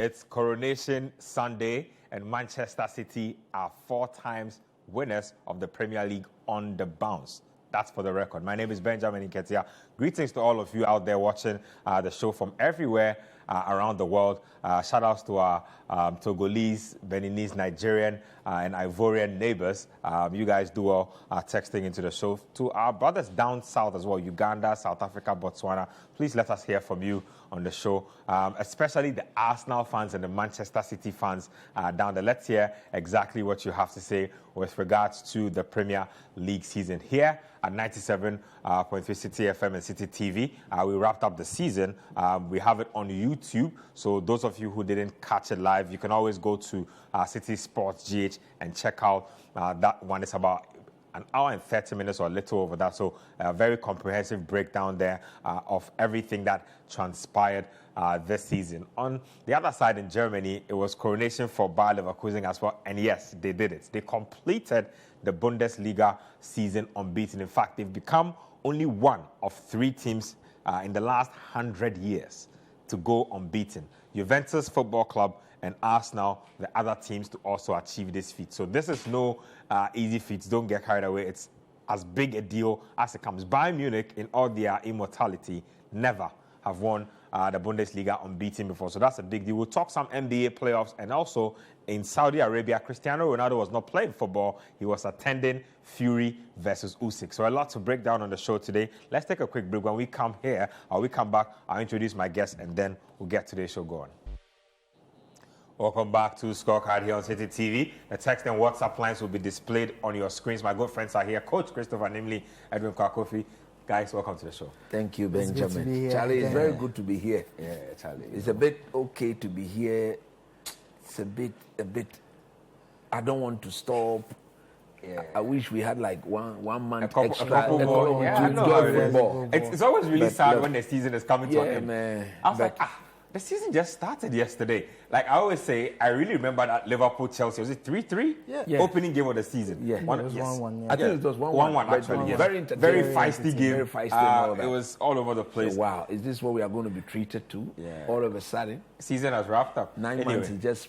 It's Coronation Sunday, and Manchester City are 4 times winners of the Premier League on the bounce. That's for the record. My name is Benjamin Nketsia. Greetings to all of you out there watching the show from everywhere around the world. Shout outs to our Togolese, Beninese, Nigerian, and Ivorian neighbors. You guys do well texting into the show. To our brothers down south as well, Uganda, South Africa, Botswana, please let us hear from you on the show, especially the Arsenal fans and the Manchester City fans down there. Let's hear exactly what you have to say with regards to the Premier League season. Here at 97.3 Citi FM and Citi TV, we wrapped up the season. We have it on YouTube, so those of you who didn't catch it live, you can always go to City Sports GH and check out that one. It's about an hour and 30 minutes or a little over that. So a very comprehensive breakdown there of everything that transpired this season. On the other side in Germany, it was coronation for Bayer Leverkusen as well. And yes, they did it. They completed the Bundesliga season unbeaten. In fact, they've become only one of 3 teams in the last 100 years to go unbeaten. Juventus Football Club and Arsenal, the other teams to also achieve this feat. So this is no easy feat. Don't get carried away. It's as big a deal as it comes. Bayern Munich, in all their immortality, never have won the Bundesliga unbeaten before. So that's a big deal. We'll talk some NBA playoffs, and also in Saudi Arabia, Cristiano Ronaldo was not playing football. He was attending Fury versus Usyk. So a lot to break down on the show today. Let's take a quick break. When we come here, or we come back, I'll introduce my guests, and then we'll get today's show going. Welcome back to Scorecard here on Citi TV. The text and WhatsApp lines will be displayed on your screens. My good friends are here. Coach Christopher Nimley, Edwin Kwakofi. Guys, welcome to the show. Thank you, Benjamin. Charlie, it's very good to be here. Yeah, Charlie. It's a bit okay to be here. It's a bit. I don't want to stop. Yeah. I wish we had like one month extra. A couple more. Yeah, I know how it is. It's always really sad when the season is coming to an end. Man. I was like, the season just started yesterday. Like I always say, I really remember that Liverpool-Chelsea. Was it 3-3? Yeah. Opening game of the season. Yeah. It was 1-1. Yeah. I think it was 1-1. 1-1 actually. Yeah. Very feisty game. Very feisty and all that. It was all over the place. So, wow, is this what we are going to be treated to? Yeah. All of a sudden. Season has wrapped up. 9 months is just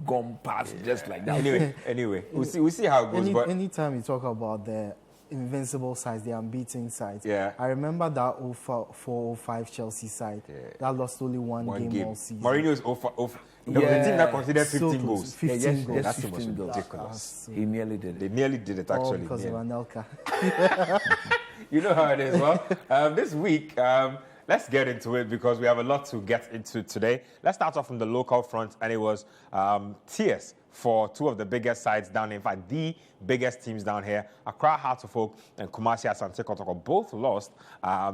gone past just like that. Anyway, we'll see how it goes. Anytime you talk about the invincible sides, the unbeaten sides, I remember that 04-05 Chelsea side that lost only one game all season. Mourinho's the team that considered 15 goals. 15 goals. That's ridiculous. He nearly did it. They nearly did it, actually. Because of Anelka. You know how it is. Well, this week, let's get into it because we have a lot to get into today. Let's start off from the local front, and it was tears for 2 of the biggest sides down here. In fact, the biggest teams down here, Accra Hearts of Oak and Kumasi Asante Kotoko, both lost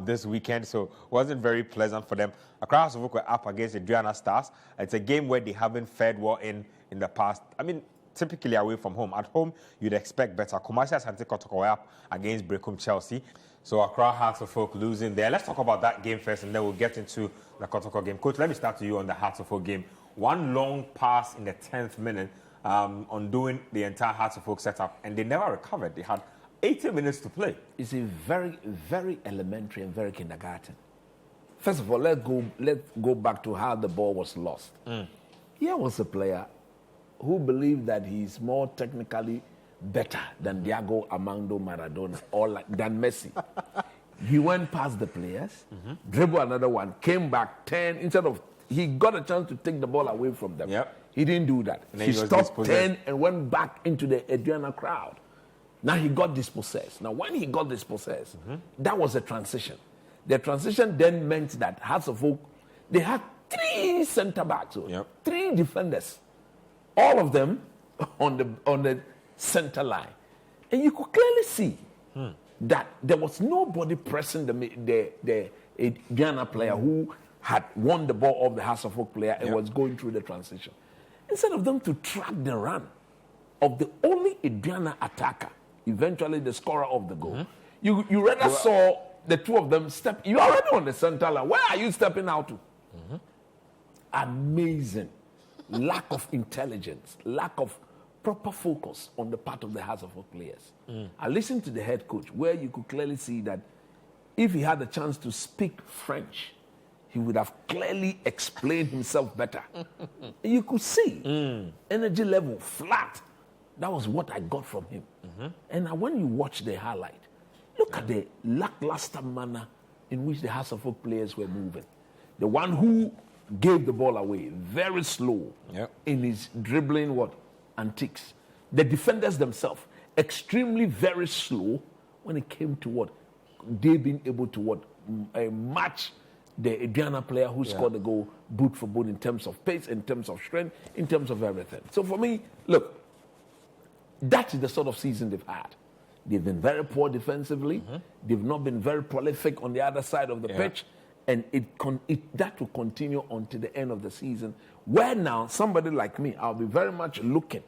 this weekend, so it wasn't very pleasant for them. Accra Hearts of Oak were up against the Adriana Stars. It's a game where they haven't fared well in the past. I mean, typically away from home. At home, you'd expect better. Kumasi Asante Kotoko were up against Brecum Chelsea. So Accra Hearts of Oak losing there. Let's talk about that game first, and then we'll get into the Kotoko game. Coach, let me start to you on the Hearts of Oak game. One long pass in the 10th minute, undoing the entire Hearts of Oak setup, and they never recovered. They had 80 minutes to play. It's a very, very elementary and very kindergarten. First of all, let's go back to how the ball was lost. Here was a player who believed that he's more technically better than Diego Armando Maradona or than Messi. He went past the players, dribbled another one, came back 10 instead of he got a chance to take the ball away from them. He didn't do that. He stopped 10 and went back into the Adriana crowd. Now he got dispossessed. Now when he got dispossessed, that was a transition. The transition then meant that Hearts of Oak, they had 3 centre backs, 3 defenders, all of them on the center line, and you could clearly see that there was nobody pressing the Adriana player who had won the ball off the Hearts of Oak player and was going through the transition. Instead of them to track the run of the only Adriana attacker, eventually the scorer of the goal, you rather saw the 2 of them step. You're already on the center line. Where are you stepping out to? Amazing. Lack of intelligence, lack of proper focus on the part of the Hearts of Oak players. I listened to the head coach where you could clearly see that if he had the chance to speak French, he would have clearly explained himself better. You could see energy level flat. That was what I got from him. And when you watch the highlight, look at the lackluster manner in which the House of Folk players were moving. The one who gave the ball away, very slow in his dribbling antics. The defenders themselves, extremely very slow when it came to they being able to match the Adriana player who scored the goal boot for boot in terms of pace, in terms of strength, in terms of everything. So for me, look, that is the sort of season they've had. They've been very poor defensively. They've not been very prolific on the other side of the pitch. And that will continue until the end of the season, where now somebody like me, I'll be very much looking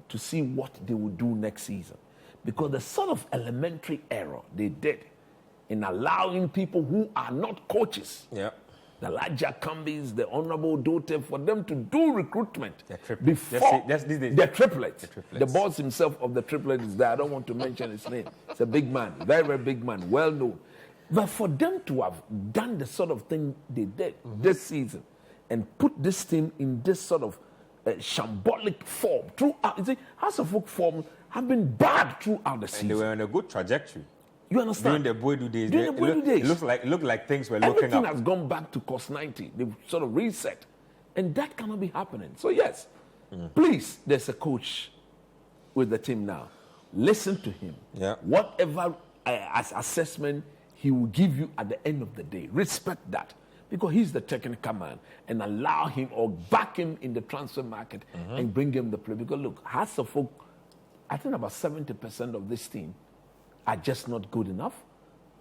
to see what they will do next season. Because the sort of elementary error they did in allowing people who are not coaches, the larger Kambis, the Honorable Dote, for them to do recruitment before the triplets. The boss himself of the triplet is there. I don't want to mention his name. It's a big man, very, very big man, well known. But for them to have done the sort of thing they did this season and put this team in this sort of shambolic form throughout, you see, House of Folk form have been bad throughout the season. And they were on a good trajectory. You understand? During the Boydu days, it looked like things were looking up. Everything has gone back to cost 90. They've sort of reset. And that cannot be happening. So yes, please, there's a coach with the team now. Listen to him. Whatever assessment he will give you at the end of the day, respect that. Because he's the technical man, and allow him or back him in the transfer market and bring him the play. Because look, House of Folk, I think about 70% of this team are just not good enough.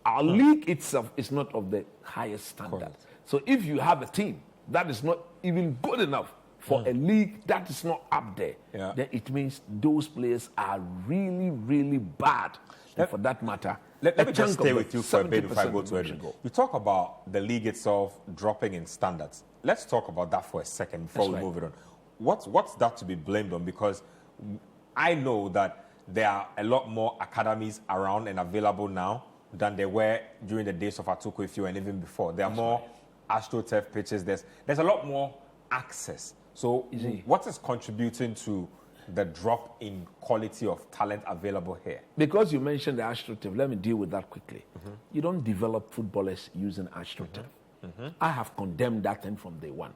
Our league itself is not of the highest standard. Correct. So if you have a team that is not even good enough for a league that is not up there, then it means those players are really, really bad. And for that matter, let me just stay with you for a bit before I go to Edwin. You talk about the league itself dropping in standards. Let's talk about that for a second before we move it on. What's that to be blamed on? Because I know that there are a lot more academies around and available now than there were during the days of Atukwefio and even before. There are more AstroTurf pitches. There's a lot more access. So what is contributing to the drop in quality of talent available here? Because you mentioned the AstroTurf, let me deal with that quickly. You don't develop footballers using AstroTurf. I have condemned that thing from day one.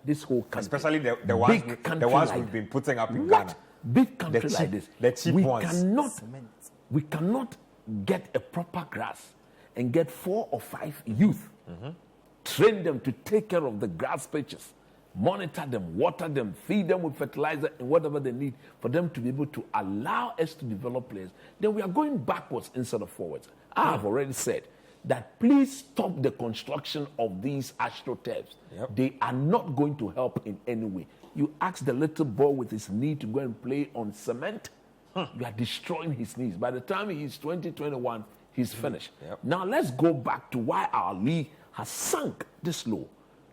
This whole country, especially the ones we've been putting up in Ghana. Big country like this, the cheap ones. We cannot get a proper grass and get 4 or 5 youth, train them to take care of the grass pitches, monitor them, water them, feed them with fertilizer and whatever they need for them to be able to allow us to develop players. Then we are going backwards instead of forwards. I have already said that please stop the construction of these AstroTurfs. They are not going to help in any way. You ask the little boy with his knee to go and play on cement, you are destroying his knees. By the time he's 20, 21, he's finished. Now let's go back to why our league has sunk this low.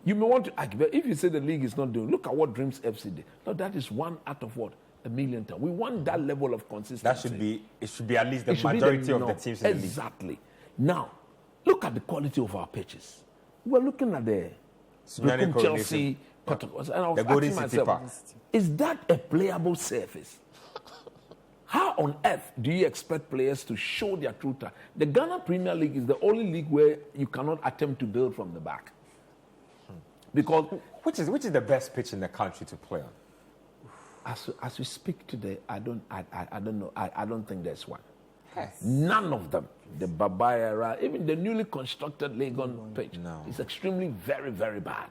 You may want to argue, but if you say the league is not doing, look at what Dreams FC did. No, that is 1 out of what? 1 million times. We want that level of consistency. It should be at least the majority of the teams in the league. Exactly. Now, look at the quality of our pitches. We're looking at the Chelsea, Kotoko, and I was asking myself, is that a playable surface? How on earth do you expect players to show their true talent? The Ghana Premier League is the only league where you cannot attempt to build from the back. Because which is the best pitch in the country to play on? As we speak today, I don't know. I don't think there's one. None of them. The Babayara, even the newly constructed Legon pitch, is extremely very, very bad.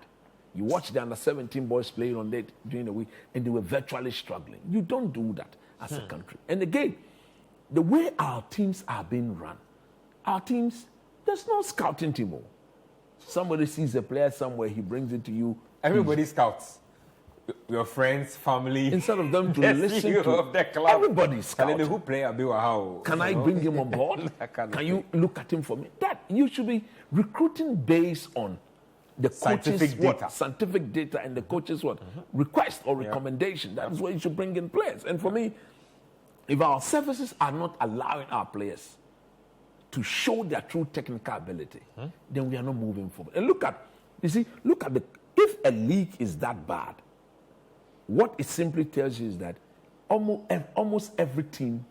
You watch the under-17 boys playing on it during the week, and they were virtually struggling. You don't do that as a country. And again, the way our teams are being run, our teams, there's no scouting team. Somebody sees a player somewhere, he brings it to you. Everybody scouts. Your friends, family. Instead of them to listen to the club. Everybody scouts. Can I bring him on board? Can you look at him for me? That you should be recruiting based on the scientific data and the coaches request or recommendation. That is where you should bring in players. And for me, if our services are not allowing our players to show their true technical ability, then we are not moving forward. And look at You see, look at if a league is that bad, what it simply tells you is that almost every team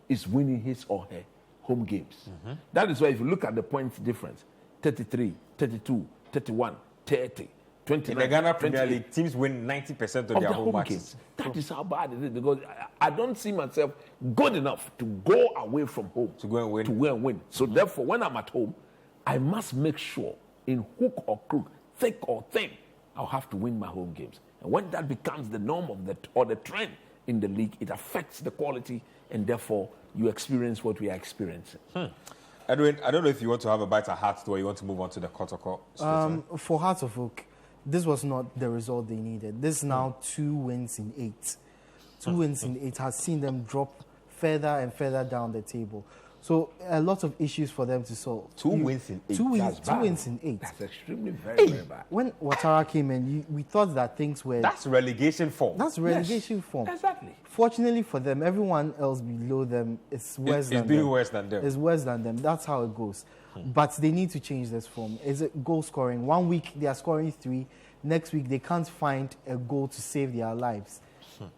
is winning his or her home games. That is why if you look at the points difference, 33, 32, 31, 30, 29. In the Ghana Premier League, teams win 90% of their home matches. Games. That is how bad it is, because I don't see myself good enough to go away from home to go and win. So therefore, when I'm at home, I must make sure, in hook or crook, thick or thin, I'll have to win my home games. And when that becomes the norm or the trend in the league, it affects the quality, and therefore you experience what we are experiencing. Edwin, I don't know if you want to have a bite at Hearts or you want to move on to the Kotoko. For Hearts of Oak, this was not the result they needed. This is now 2 wins in 8. 2 wins in 8 has seen them drop further and further down the table. So a lot of issues for them to solve. 2 wins in 8. 2 wins in 8. That's extremely very bad. When Ouattara came in, we thought that things were... That's relegation form. That's relegation form. Exactly. Fortunately for them, everyone else below them is worse than them. It's being worse than them. It's worse than them. That's how it goes. But they need to change this form. Is it goal scoring? 1 week they are scoring 3. Next week they can't find a goal to save their lives.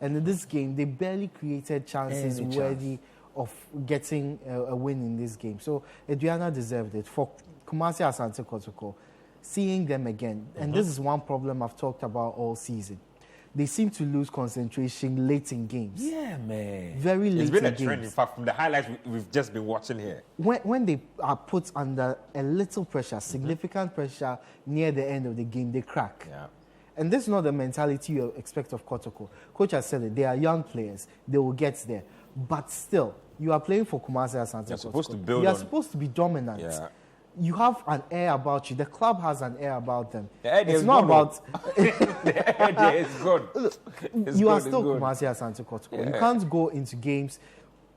And in this game, they barely created chances worthy of getting a win in this game. So Adriana deserved it. For Kumasi Asante Kotoko, seeing them again, and this is one problem I've talked about all season. They seem to lose concentration late in games. Yeah, man. Very late in games. It's been a trend, in fact, from the highlights we've just been watching here. When they are put under a little pressure, significant pressure near the end of the game, they crack. Yeah. And this is not the mentality you expect of Kotoko. Coach has said it. They are young players. They will get there. But still, you are playing for Kumasi Asante Kotoko. You're supposed to build You are supposed to be dominant. Yeah. You have an air about you. The club has an air about them. The air it's not about... the air is good. You are still Kumasi Asante Kotoko. Yeah. You can't go into games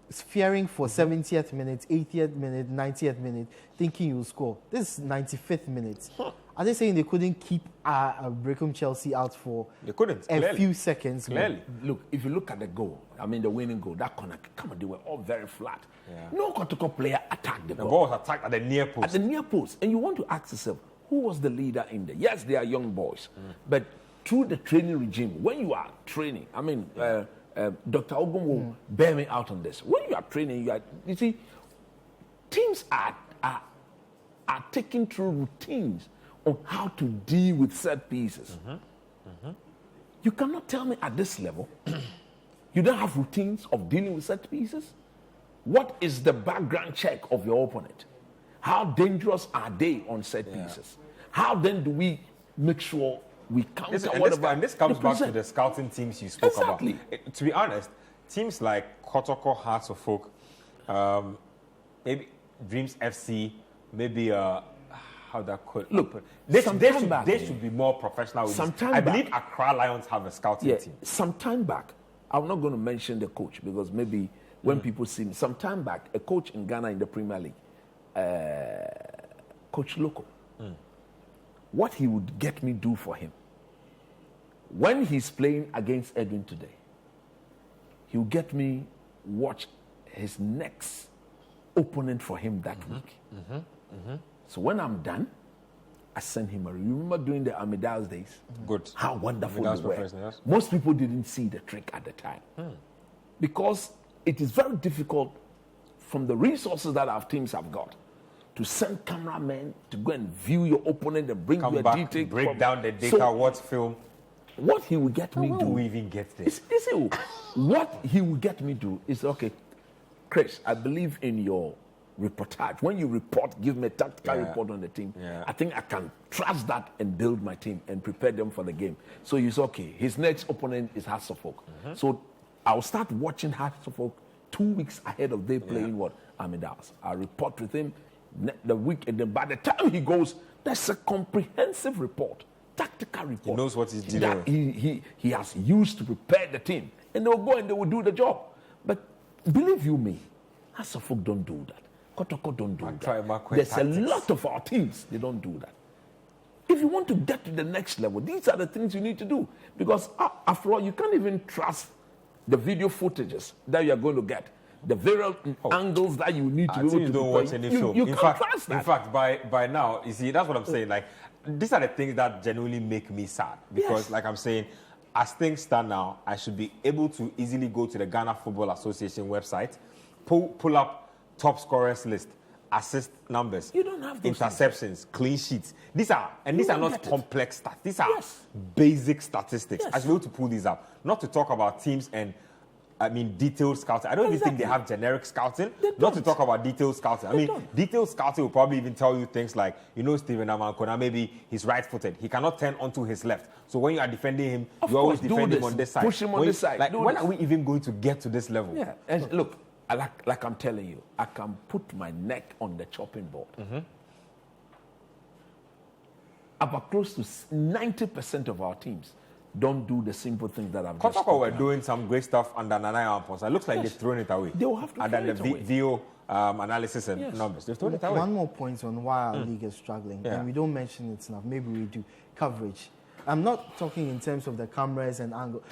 fearing for 70th minute, 80th minute, 90th minute, thinking you'll score. This is 95th minute. Are they saying they couldn't keep Brighton Chelsea out for a few seconds? Clearly. Look, if you look at the goal, the winning goal, that corner, come on, they were all very flat. Yeah. No Kotoko player attacked the ball. The ball was attacked at the near post. At the near post. And you want to ask yourself, who was the leader in there? Yes, they are young boys. But through the training regime, when you are training, Dr. Ogun will bear me out on this. When you are training, you see, teams are taking through routines on how to deal with set pieces. You cannot tell me at this level you don't have routines of dealing with set pieces. What is the background check of your opponent? How dangerous are they on set pieces? How then do we make sure we counter whatever? And this comes back to the scouting teams you spoke about. To be honest, teams like Kotoko, Hearts of Oak, maybe Dreams FC, maybe how that could look. They should be more professional. I believe Accra Lions have a scouting team. Some time back, I'm not going to mention the coach because maybe when people see me, some time back, a coach in Ghana in the Premier League, Coach Loco, what he would get me do for him, when he's playing against Edwin today, he will get me watch his next opponent for him that week. So when I'm done, I send him a review. Remember during the Amida's days? Good. How wonderful Amida's they were. yes. Most people didn't see the trick at the time. Because it is very difficult from the resources that our teams have got to send cameramen to go and view your opponent and bring you a detail. Break down the data, watch film. What he will get me do... How do we even get this? What he will get me do is, okay, Chris, I believe in your reportage. When you report, give me a tactical report on the team. I think I can trust that and build my team and prepare them for the game. So you say, okay, his next opponent is Hearts of Oak. So I'll start watching Hearts of Oak 2 weeks ahead of they playing Amidas. I'll report with him the week, and then by the time he goes, there's a comprehensive report, tactical report. He knows what he's dealing with. He has used to prepare the team. And they'll go and they will do the job. But believe you me, Hearts of Oak don't do that. Kotoko don't do that. There's a lot of our teams, they don't do that. If you want to get to the next level, these are the things you need to do. Because after all, you can't even trust the video footages that you are going to get. The various angles that you need to be able to don't watch any film. You can't trust that. In fact, by now, you see, that's what I'm saying. Like, these are the things that genuinely make me sad because, like I'm saying, as things stand now, I should be able to easily go to the Ghana Football Association website, pull up top scorers list, assist numbers, You don't have those interceptions, clean sheets. These are not complex stats. These are basic statistics. Yes. I should be able to pull these up. Not to talk about teams and detailed scouting. I don't even think they have generic scouting. Not to talk about detailed scouting. Detailed scouting will probably even tell you things like, Steven Amankona, maybe he's right-footed. He cannot turn onto his left. So when you are defending him, you always defend him on this side. Push him on this side. Like, when are we even going to get to this level? Yeah, and look, like I'm telling you, I can put my neck on the chopping board. About close to 90% of our teams don't do the simple things that I've just Kotoko were doing some great stuff under Nana Amponsa. It looks like they've thrown it away. They will have to and then the VO analysis and numbers. They've thrown it away. One more point on why our league is struggling, and we don't mention it enough. Maybe we do. Coverage. I'm not talking in terms of the cameras and angle.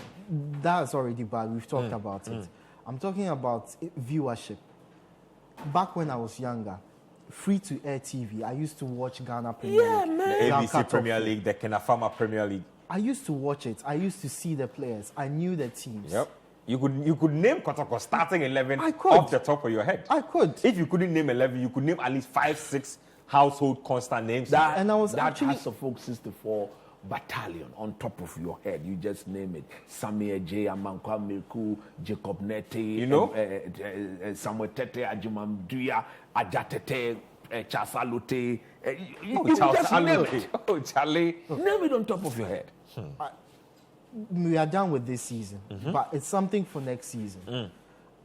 That's already bad. We've talked about it. I'm talking about viewership. Back when I was younger, free-to-air TV, I used to watch Ghana Premier League. The ABC Premier League, the Kenafama Premier League. I used to watch it. I used to see the players. I knew the teams. Yep. You could name Kotoko starting 11 I could. off the top of your head. I could. If you couldn't name 11, you could name at least 5, 6 household constant names. That, and I was that actually has a folk 64 battalion on top of your head. You just name it. Samuel J. Amankwa Mirku, Jacob Nete, Samuel Tete, Ajumamduya, Ajatete, Chasalute. You just name it. Oh, Charlie. Name it on top of your head. we are done with this season, but it's something for next season.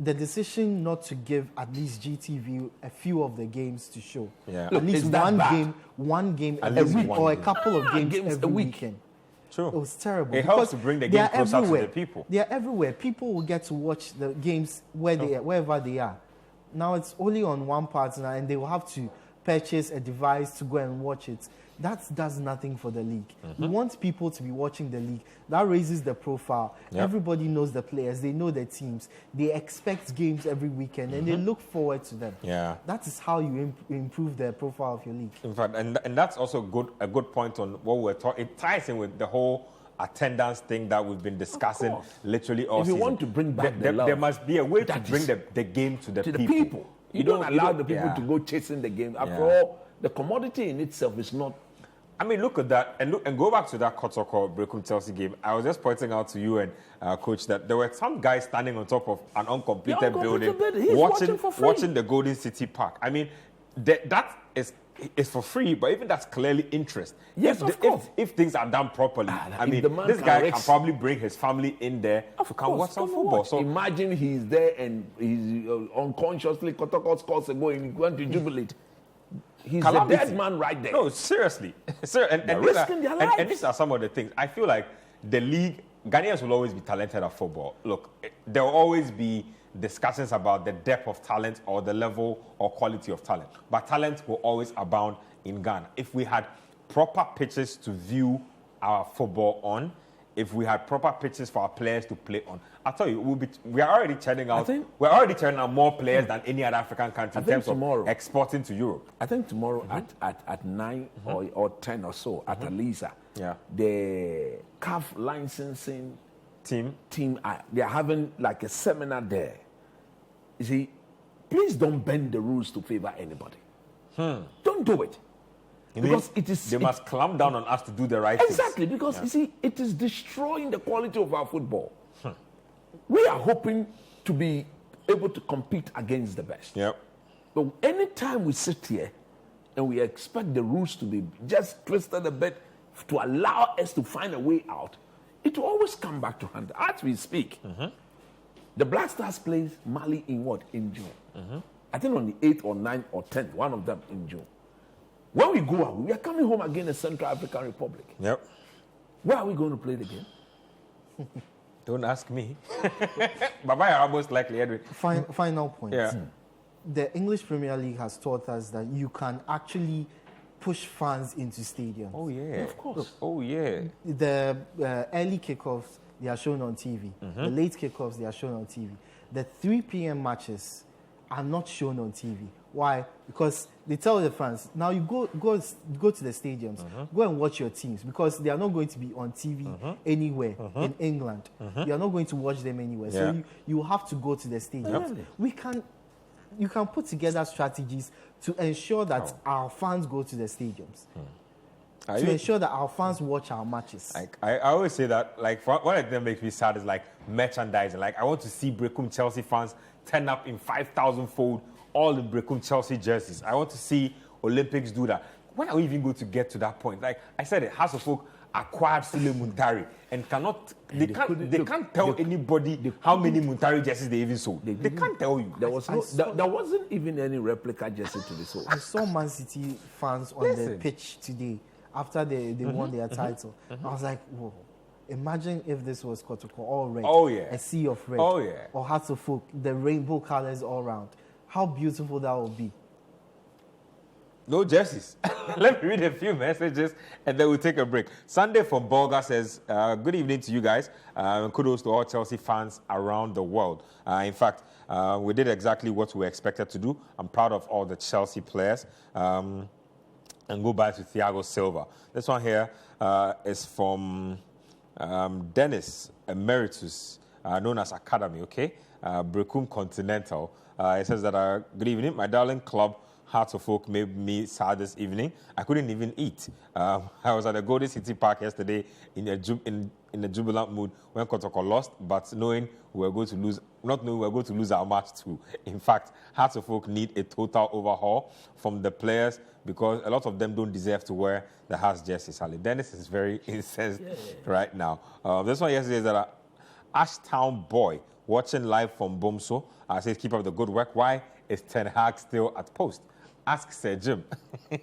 The decision not to give at least GTV a few of the games to show. Yeah. At least is that bad? one game At every least week, one or a game. couple of games games every a week. weekend. True. It was terrible. It helps because to bring the they game are closer to everywhere. the people. They are everywhere. People will get to watch the games wherever they are. Now it's only on one partner, and they will have to purchase a device to go and watch it. That does nothing for the league. We want people to be watching the league. That raises the profile. Yep. Everybody knows the players. They know the teams. They expect games every weekend, and they look forward to them. Yeah. That is how you improve the profile of your league. In fact, and that's also a good point on what we're talking. It ties in with the whole attendance thing that we've been discussing literally all If you season. want to bring back there, the love, there must be a way to that bring is the game to the to people. the people. You don't allow the people yeah. to go chasing the game. After Yeah. all, the commodity in itself is not. I mean, look at that, and go back to that Kotoko Brekum Chelsea game. I was just pointing out to you and Coach that there were some guys standing on top of an uncompleted building, He's watching for free. watching the Golden City Park. I mean, that is for free, but even that's clearly interest. Yes, of course. If things are done properly, I if mean, the man this can guy risk- can probably bring his family in there to come watch some football. So imagine he's there and he's unconsciously Kotoko scores a goal and he's going to jubilate. He's calamity. the dead man right there. No, seriously. And risking their lives. and these are some of the things. I feel like the league, Ghanaians will always be talented at football. Look, there will always be discussions about the depth of talent or the level or quality of talent. But talent will always abound in Ghana. If we had proper pitches to view our football on, if we had proper pitches for our players to play on, I tell you, we are already churning out. We're already churning out more players than any other African country in terms of exporting to Europe. I think tomorrow at 9 or 10 or so at Alisa, Yeah. the CAF licensing Team. they are having like a seminar there. You see, please don't bend the rules to favor anybody. Don't do it. Because They must clamp down on us to do the right things. Exactly, because you see, it is destroying the quality of our football. We are hoping to be able to compete against the best. Yep. But anytime we sit here and we expect the rules to be just twisted a bit to allow us to find a way out, it will always come back to hand. As we speak, the Black Stars plays Mali in what? In June. I think on the 8th or 9th or 10th, one of them in June. When we go out, we are coming home again in Central African Republic. Yep. Where are we going to play the game? Don't ask me. Baba, you're most likely, Edwin. Final point. Yeah. The English Premier League has taught us that you can actually push fans into stadiums. Oh, yeah. Of course. Oh, yeah. The early kickoffs, they are shown on TV. The late kickoffs, they are shown on TV. The 3 p.m. matches are not shown on TV. Why? Because they tell the fans, now you go to the stadiums, go and watch your teams, because they are not going to be on TV anywhere in England. You are not going to watch them anywhere. Yeah. So you have to go to the stadiums. You can put together strategies to ensure that our fans go to the stadiums. To ensure that our fans watch our matches. I always say that, like, one of them makes me sad is like merchandising. Like, I want to see Brecum Chelsea fans turn up in 5,000-fold, all in Brecum Chelsea jerseys. I want to see Olympics do that. When are we even going to get to that point? Like I said, House of Folk acquired Sule Muntari and they can't tell anybody how many Muntari jerseys they even sold. They can't tell you. There wasn't even any replica jersey to be sold. I saw Man City fans on the pitch today after they won their title. I was like, whoa. Imagine if this was Kotoko, all red. Oh, yeah. A sea of red. Oh, yeah. Or Hearts of Folk, the rainbow colors all around. How beautiful that would be. No jerseys. Let me read a few messages and then we'll take a break. Sunday from Bolga says, good evening to you guys. Kudos to all Chelsea fans around the world. In fact, we did exactly what we expected to do. I'm proud of all the Chelsea players. And go back to Thiago Silva. This one here is from Dennis Emeritus, known as Academy, okay? Brecum Continental. It says that, good evening, my darling club, Hearts of Folk, made me sad this evening. I couldn't even eat. I was at the Golden City Park yesterday in a jubilant mood when Kotoko lost, but knowing we were going to lose, not knowing we were going to lose our match too. In fact, Hearts of Folk need a total overhaul from the players because a lot of them don't deserve to wear the Hearts jersey. Sally Dennis is very incensed right now. This one yesterday is that Ashtown Boy watching live from Bomso says, keep up the good work. Why is Ten Hag still at post? Ask Sir Jim.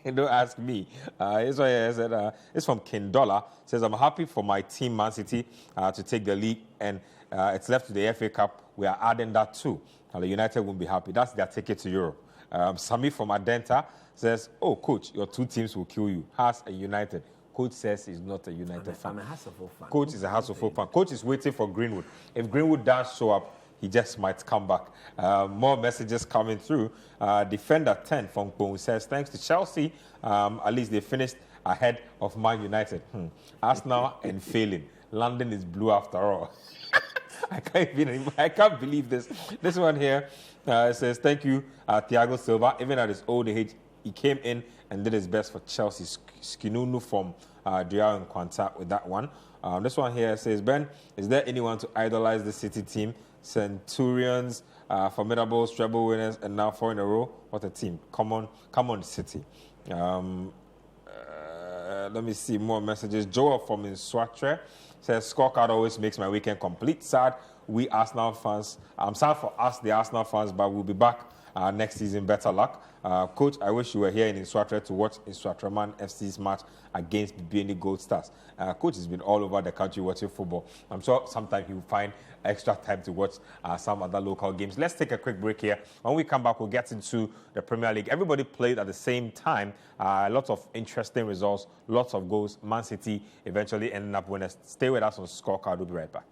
Don't ask me. This one here said, it's from Kindola. Says, I'm happy for my team, Man City, to take the league, and it's left to the FA Cup. We are adding that too. The United won't be happy. That's their ticket to Europe. Sami from Adenta says, oh, coach, your two teams will kill you. Hearts and United. Coach says he's not a United fan. I'm a Hearts of Folk fan. Coach is a Hearts of Folk fan. Coach is waiting for Greenwood. If Greenwood does show up, he just might come back. More messages coming through. Defender 10 from Kpong says, thanks to Chelsea, at least they finished ahead of Man United. Arsenal and failing. London is blue after all. I can't believe this. This one here says, thank you, Thiago Silva. Even at his old age, he came in and did his best for Chelsea. Skinunu from Driao and Quanta with that one. This one here says, Ben, is there anyone to idolize the City team? Centurions, formidable treble winners, and now 4 in a row. What a team. Come on, City. Let me see more messages. Joel from Inswatre says, Scorecard always makes my weekend complete. Sad, we Arsenal fans. I'm sad for us, the Arsenal fans, but we'll be back next season. Better luck. Coach, I wish you were here in Inswatre to watch Inswatreman FC's match against BNI Gold Stars. Coach has been all over the country watching football. I'm sure sometime he'll find extra time to watch some other local games. Let's take a quick break here. When we come back, we'll get into the Premier League. Everybody played at the same time. Lots of interesting results, lots of goals. Man City eventually ending up winners. Stay with us on Scorecard. We'll be right back.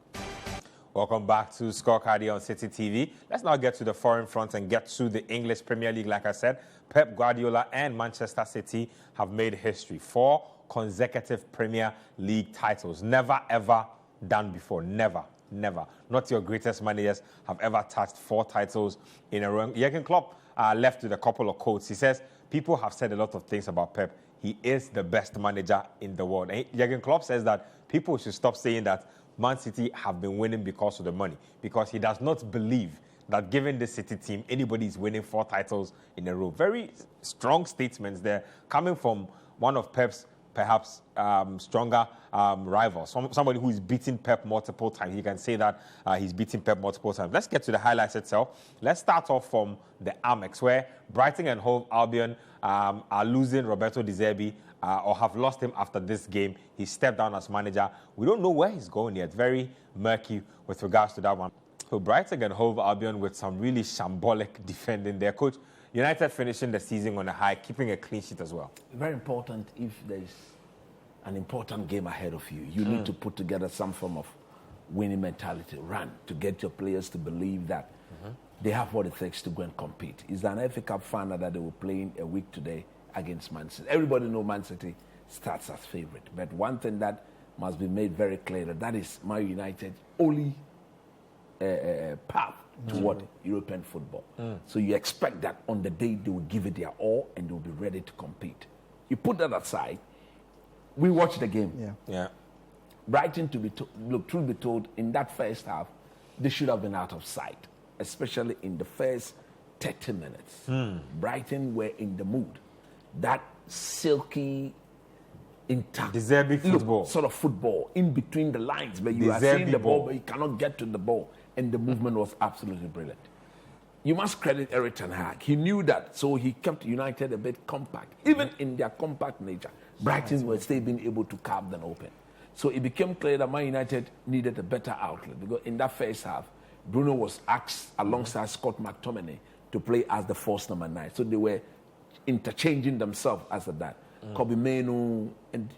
Welcome back to Scorecard here on Citi TV. Let's now get to the foreign front and get to the English Premier League. Like I said, Pep Guardiola and Manchester City have made history. 4 consecutive Premier League titles. Never, ever done before. Never. Not your greatest managers have ever touched 4 titles in a row. Jürgen Klopp left with a couple of quotes. He says, people have said a lot of things about Pep. He is the best manager in the world. And Jürgen Klopp says that people should stop saying that Man City have been winning because of the money, because he does not believe that given the City team, anybody is winning 4 titles in a row. Very strong statements there, coming from one of Pep's perhaps stronger rivals, somebody who is beating Pep multiple times. You can say that he's beating Pep multiple times. Let's get to the highlights itself. Let's start off from the Amex, where Brighton and Hove Albion are losing Roberto De Zerbi, or have lost him after this game. He stepped down as manager. We don't know where he's going yet. Very murky with regards to that one. So Brighton and Hove Albion with some really shambolic defending there. Coach, United finishing the season on a high, keeping a clean sheet as well. Very important. If there's an important game ahead of you, you need to put together some form of winning mentality, run, to get your players to believe that they have what it takes to go and compete. It's an FA Cup final that they were playing a week today against Man City. Everybody knows Man City starts as favourite. But one thing that must be made very clear, that is Man United's only path toward European football. So you expect that on the day they will give it their all and they will be ready to compete. You put that aside, we watched the game. Yeah. Brighton, truth be told, in that first half, they should have been out of sight, especially in the first 30 minutes. Brighton were in the mood. That silky, intact, football. Sort of football, in between the lines, where you are seeing the ball, but you cannot get to the ball. And the movement was absolutely brilliant. You must credit Erik ten Hag. He knew that, so he kept United a bit compact. Even in their compact nature, Brighton were still being able to carve them open. So it became clear that Man United needed a better outlet, because in that first half, Bruno was asked alongside Scott McTominay to play as the false number 9. So they were interchanging themselves as that. Kobe Mainoo and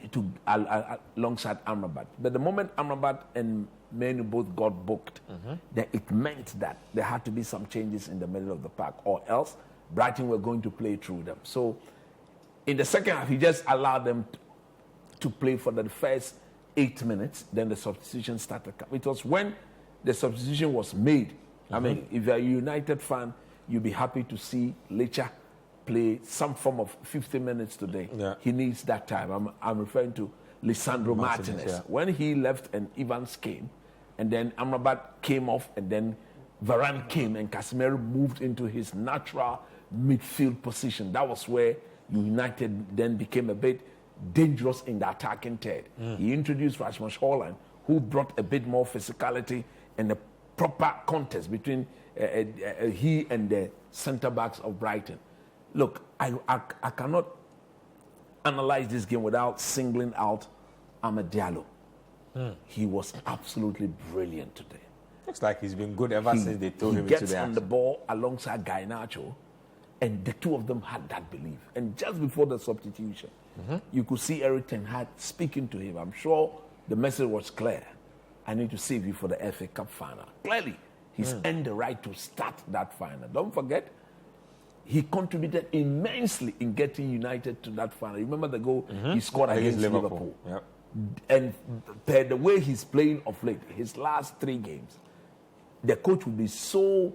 alongside Amrabat. But the moment Amrabat and Mainoo both got booked, then it meant that there had to be some changes in the middle of the park, or else Brighton were going to play through them. So in the second half, he just allowed them to play for the first 8 minutes. Then the substitution started. It was when the substitution was made. I mean, if you're a United fan, you'll be happy to see Lecha play some form of 50 minutes today. He needs that time. I'm referring to Lisandro Martinez. When he left and Evans came, and then Amrabat came off, and then Varane came, and Casemiro moved into his natural midfield position. That was where United then became a bit dangerous in the attacking third. He introduced Rasmus Haaland, who brought a bit more physicality and a proper contest between he and the centre-backs of Brighton. Look, I cannot analyze this game without singling out Amad Diallo. He was absolutely brilliant today. Looks like he's been good ever since they told him He into gets the on action. the ball alongside Garnacho, and the two of them had that belief. And just before the substitution, you could see Erik ten Hag speaking to him. I'm sure the message was clear. I need to save you for the FA Cup final. Clearly, he's earned the right to start that final. Don't forget, he contributed immensely in getting United to that final. Remember the goal he scored against Liverpool. Yep. And per the way he's playing of late, his last 3 games, the coach would be so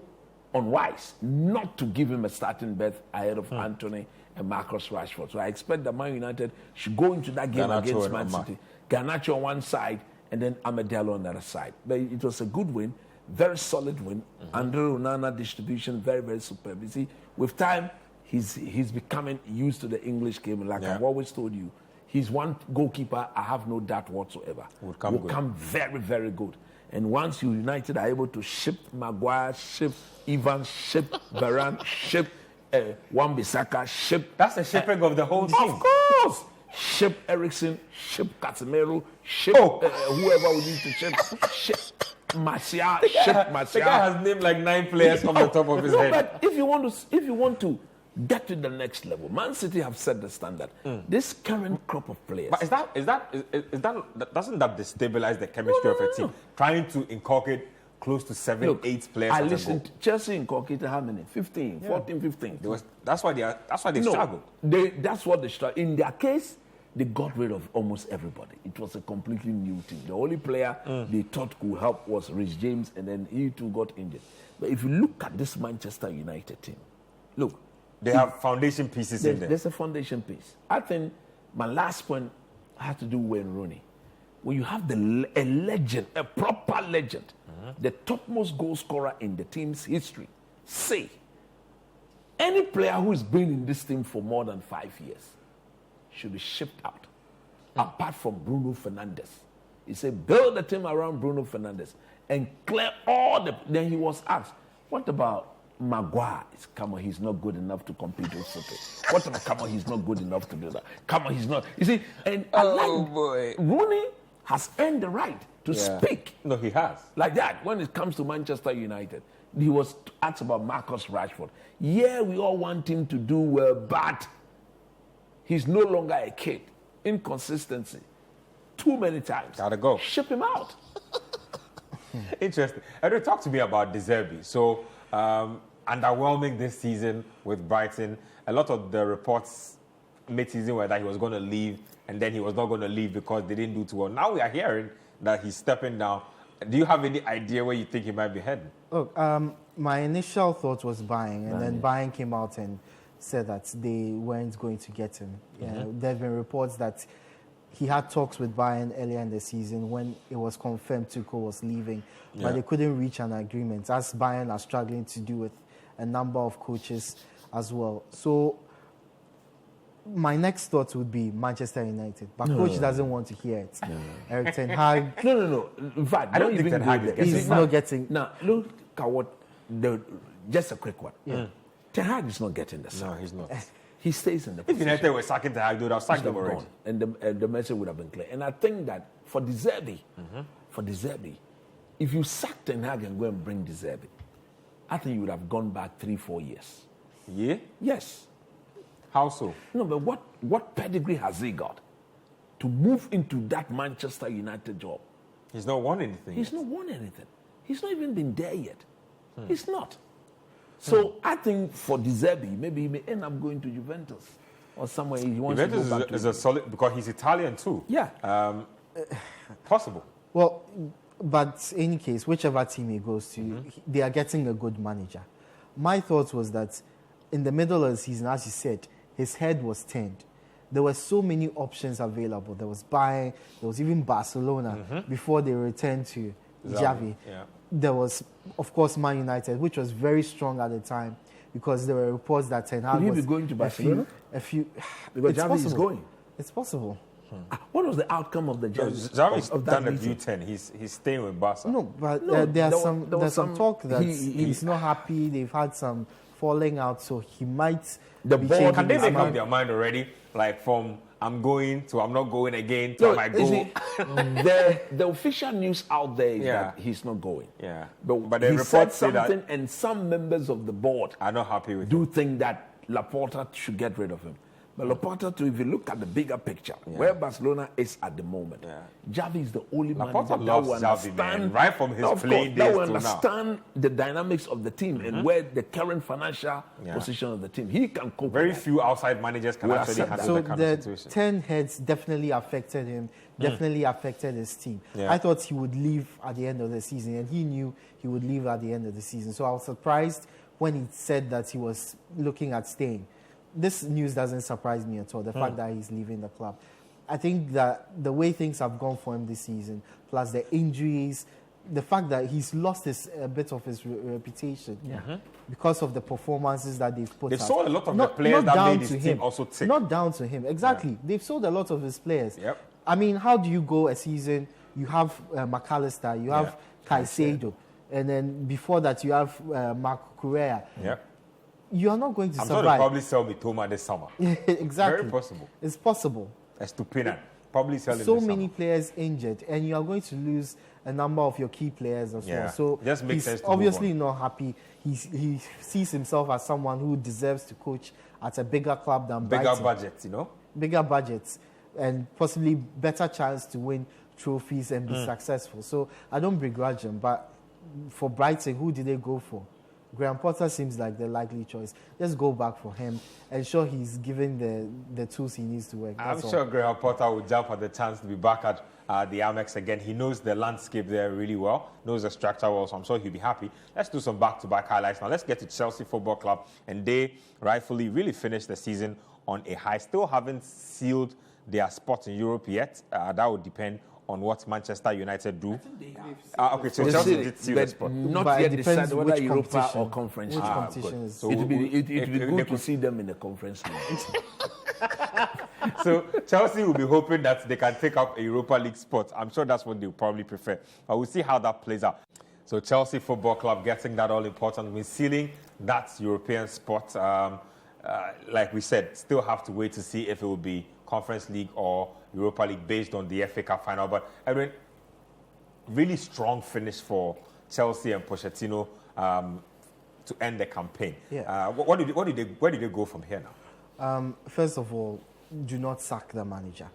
unwise not to give him a starting berth ahead of Anthony and Marcus Rashford. So I expect that Man United should go into that game against Man City. Garnacho on one side, and then Amad Diallo on the other side. But it was a good win, very solid win. Andre Onana distribution, very, very superb. You see, with time, he's becoming used to the English game. Like I've always told you, he's one goalkeeper, I have no doubt whatsoever. Will come very, very good. And once you United are able to ship Maguire, ship Evans, ship Varane, ship Wan-Bissaka, ship... That's the shipping of the whole team. Of course! Ship Eriksen, ship Casemiro, ship whoever we need to ship Martial, ship Martial. The guy has named like 9 players from the top of his head. But if you want to get to the next level, Man City have set the standard. This current crop of players. But doesn't that destabilize the chemistry of a team? Trying to inculcate close to 7, 8 players. I listened. Chelsea inculcated how many? 15, 14, 15. That's why they struggled. That's what they struggled. In their case, they got rid of almost everybody. It was a completely new team. The only player they thought could help was Reece James, and then he too got injured. But if you look at this Manchester United team, look. They have foundation pieces in there. There's a foundation piece. I think my last point had to do with Wayne Rooney. When you have a legend, a proper legend, the topmost goal scorer in the team's history, say, any player who has been in this team for more than 5 years should be shipped out, apart from Bruno Fernandes. He said, build the team around Bruno Fernandes and clear all the... Then he was asked, what about Maguire? Come on, he's not good enough to compete with City. What about, come on, he's not good enough to do that. Come on, he's not... You see, and boy. Rooney has earned the right to speak. No, he has. Like that, when it comes to Manchester United. He was asked about Marcus Rashford. Yeah, we all want him to do well, but he's no longer a kid. Inconsistency. Too many times. Gotta go. Ship him out. Interesting. Edwin, talk to me about De Zerbi. So, Underwhelming this season with Brighton. A lot of the reports mid-season were that he was going to leave, and then he was not going to leave because they didn't do too well. Now we are hearing that he's stepping down. Do you have any idea where you think he might be heading? Look, my initial thought was buying, and then buying came out and said that they weren't going to get him. There have been reports that he had talks with Bayern earlier in the season when it was confirmed Tuchel was leaving, but they couldn't reach an agreement, as Bayern are struggling to do with a number of coaches as well. So my next thought would be Manchester United, but coach doesn't want to hear it. Eric Ten Hag. No. In fact, I don't think Ten Hag is He's not getting. Now, look at what. Just a quick one. Ten Hag is not getting the sack. No, he's not. He stays in the If position. United were sacking Ten Hag, they would have sacked He's him already. gone, and the message would have been clear. And I think that for De Zerbi, if you sack Ten Hag and go and bring De Zerbi, I think you would have gone back 3-4 years. Yeah? Yes. How so? No, but what pedigree has he got to move into that Manchester United job? He's not won anything. He's not won anything. He's not even been there yet. He's not. So I think for De Zerbi, maybe he may end up going to Juventus or somewhere he wants Juventus to go back is a solid, because he's Italian too. Yeah. Possible. Well, but in any case, whichever team he goes to, they are getting a good manager. My thought was that in the middle of the season, as you said, his head was turned. There were so many options available. There was Bayern, there was even Barcelona before they returned to Xavi. Yeah. There was, of course, Man United, which was very strong at the time because there were reports that Ten Hag Could he was be going to Barcelona? Because Xavi is going. It's possible. What was the outcome of the Xavi's of done that a meeting? U10. He's staying with Barca. No, but No, there's there some was talk that he- he's not happy. They've had some falling out, so he might The be board- changing Can they his make up mind. their mind already? Like from I'm going to I'm not going again to No, I might you go. see, the official news out there is Yeah. that he's not going. Yeah. But But the he said reports say that- something, and some members of the board I'm not happy with do think that Laporta should get rid of him. But Laporta, too, if you look at the bigger picture, Yeah. where Barcelona is at the moment, Yeah. Xavi is the only Laporta manager that loves will Xavi, man, understand, right from his of course, playing that days will till now. understand the dynamics of the team and where the current financial Yeah. position of the team. He can cope. Very with that. few outside managers can Well, actually accept handle So that kind the of situation. 10 heads definitely affected him, definitely affected his team. Yeah. I thought he would leave at the end of the season, and he knew he would leave at the end of the season. So I was surprised when he said that he was looking at staying. This news doesn't surprise me at all, the fact that he's leaving the club. I think that the way things have gone for him this season, plus the injuries, the fact that he's lost a bit of his reputation because of the performances that they've put They've out. sold a lot of the players that down made his to team him. also tick. Not down to him, exactly. They've sold a lot of his players. Yep. I mean, how do you go a season? You have McAllister, you have Caicedo, and then before that you have Marco Correa. Yeah. You are not going to I'm sure they'll survive. probably sell Mitoma this summer. Exactly. Very possible. It's possible. Estupinan. Probably sell him So this many summer. players injured, and you are going to lose a number of your key players as Yeah. well. So Just makes he's sense to move obviously on. not happy. He sees himself as someone who deserves to coach at a bigger club than Bigger Brighton. budget, you know? Bigger budgets, and possibly better chance to win trophies and be successful. So I don't begrudge him, but for Brighton, who did they go for? Graham Potter seems like the likely choice. Just go back for him. Ensure he's given the tools he needs to work. I'm That's all. sure Graham Potter will jump at the chance to be back at the Amex again. He knows the landscape there really well, knows the structure well, so I'm sure he'll be happy. Let's do some back-to-back highlights now. Let's get to Chelsea Football Club, and they rightfully really finished the season on a high. Still haven't sealed their spot in Europe yet. That would depend on what Manchester United do. Okay, so They Chelsea did, did seal but the spot. not But it yet depends decided whether which Europa competition. or conference. Which League. competition good. is. So It would be they good to could- see them in the conference league. So Chelsea will be hoping that they can take up a Europa League spot. I'm sure that's what they'll probably prefer. But we'll see how that plays out. So Chelsea Football Club getting that all important. We're sealing that European spot. Like we said, still have to wait to see if it will be Conference League or Europa League based on the FA Cup final. But Edwin, really strong finish for Chelsea and Pochettino to end the campaign. Yeah. Where did they go from here now? First of all, do not sack the manager.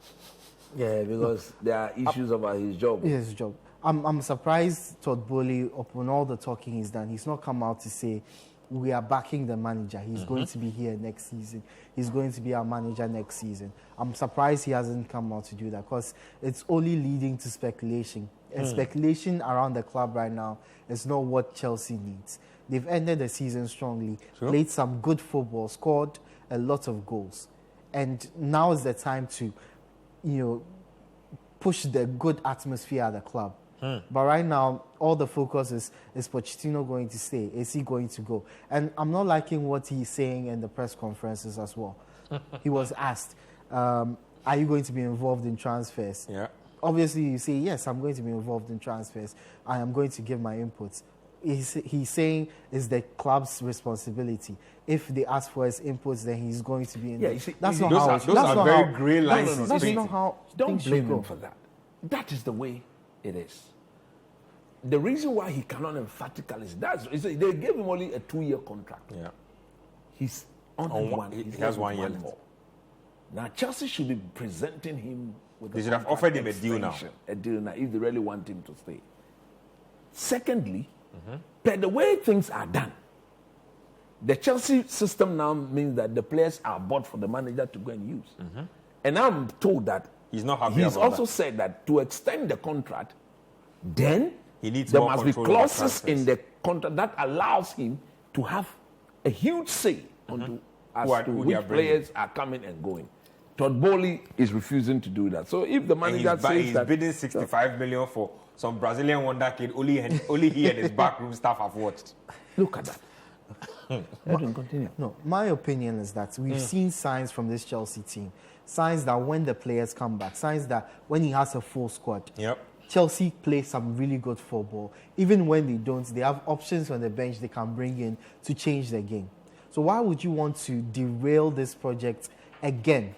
Yeah, because there are issues about his job. His job. I'm surprised Todd Bowley, upon all the talking he's done, he's not come out to say, we are backing the manager. He's going to be here next season. He's going to be our manager next season. I'm surprised he hasn't come out to do that because it's only leading to speculation. And speculation around the club right now is not what Chelsea needs. They've ended the season strongly, played some good football, scored a lot of goals. And now is the time to, push the good atmosphere at the club. But right now, all the focus is Pochettino going to stay? Is he going to go? And I'm not liking what he's saying in the press conferences as well. He was asked, are you going to be involved in transfers? Yeah. Obviously, you say, yes, I'm going to be involved in transfers. I am going to give my inputs. He's saying it's the club's responsibility. If they ask for his inputs, then he's going to be in. That's not how. Those are very grey lines. That's not how. Don't blame him for that. That is the way it is. The reason why he cannot emphatically is they gave him only a 2-year contract. Yeah. He's on one. He has 1 year more. Now Chelsea should be presenting him with. They should have offered him a deal now. A deal now if they really want him to stay. Secondly, but the way things are done, the Chelsea system now means that the players are bought for the manager to go and use. And I'm told that he's not happy. He's also said that to extend the contract, then he needs there more must be control clauses in the contract that allows him to have a huge say on as to which players are coming and going. Todd Bowley is refusing to do that. So if the manager says he's that bidding 65 million for some Brazilian wonder kid, only he and his backroom staff have watched. Look at that. Continue. No, my opinion is that we've seen signs from this Chelsea team. Signs that when the players come back, signs that when he has a full squad, Chelsea play some really good football. Even when they don't, they have options on the bench they can bring in to change the game. So why would you want to derail this project again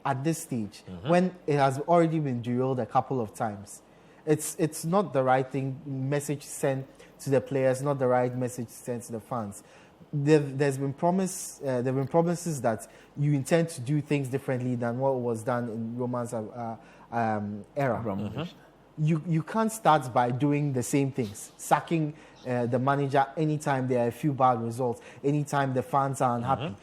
at this stage when it has already been derailed a couple of times? It's not the right message sent to the players, not the right message sent to the fans. There's been promises that you intend to do things differently than what was done in Roman's era. You can't start by doing the same things, sacking the manager anytime there are a few bad results, anytime the fans are unhappy.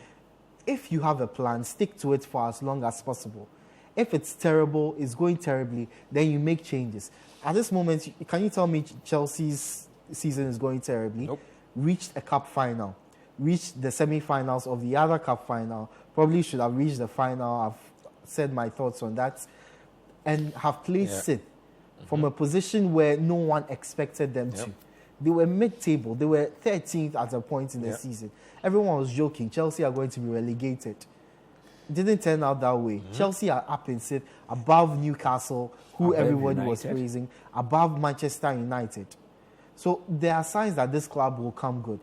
If you have a plan, stick to it for as long as possible. If it's terrible, it's going terribly, then you make changes. At this moment, can you tell me Chelsea's season is going terribly? Nope. Reached a cup final, reached the semi-finals of the other cup final, probably should have reached the final. I've said my thoughts on that, and have played City from a position where no one expected them to. They were mid-table. They were 13th at a point in the season. Everyone was joking. Chelsea are going to be relegated. It didn't turn out that way. Chelsea are up in 6th, above Newcastle, who everybody was praising, above Manchester United. So there are signs that this club will come good.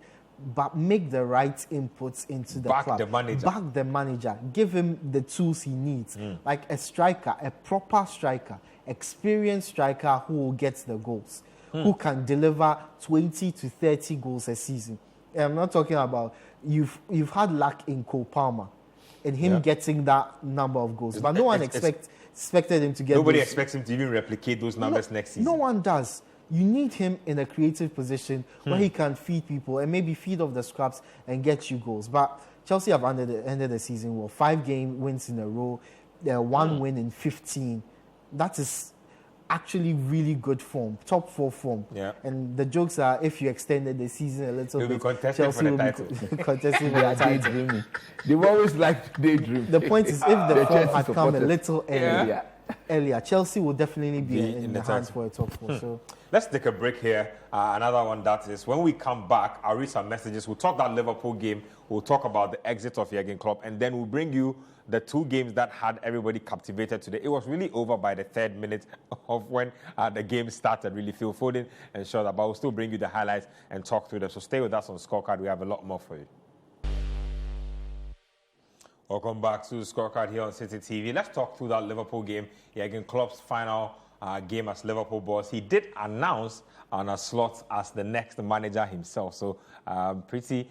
But make the right inputs into the club. Back the manager. Give him the tools he needs. Like a striker, a proper striker, experienced striker who will get the goals, who can deliver 20 to 30 goals a season. And I'm not talking about you've had luck in Cole Palmer and him getting that number of goals. But no one expected him to get Nobody expects him to even replicate those numbers next season. No one does. You need him in a creative position where he can feed people and maybe feed off the scraps and get you goals. But Chelsea have ended the season well. 5 game wins in a row. They're 1 win in 15. That is actually really good form, top 4 form. Yeah. And the jokes are, if you extended the season a little bit, Chelsea will be contesting for the title. They've always liked daydream. The point is, if the form had come a little earlier, Chelsea will definitely be in the hands for a top 4. So let's take a break here. Another one that is, when we come back, I'll read some messages. We'll talk that Liverpool game. We'll talk about the exit of Jürgen Klopp, and then we'll bring you the 2 games that had everybody captivated today. It was really over by the 3rd minute of when the game started. Really, Phil Foden and Shota, but we'll still bring you the highlights and talk through them. So stay with us on Scorecard. We have a lot more for you. Welcome back to Scorecard here on Citi TV. Let's talk through that Liverpool game. Jürgen Klopp's final game as Liverpool boss. He did announce on a slot as the next manager himself. So pretty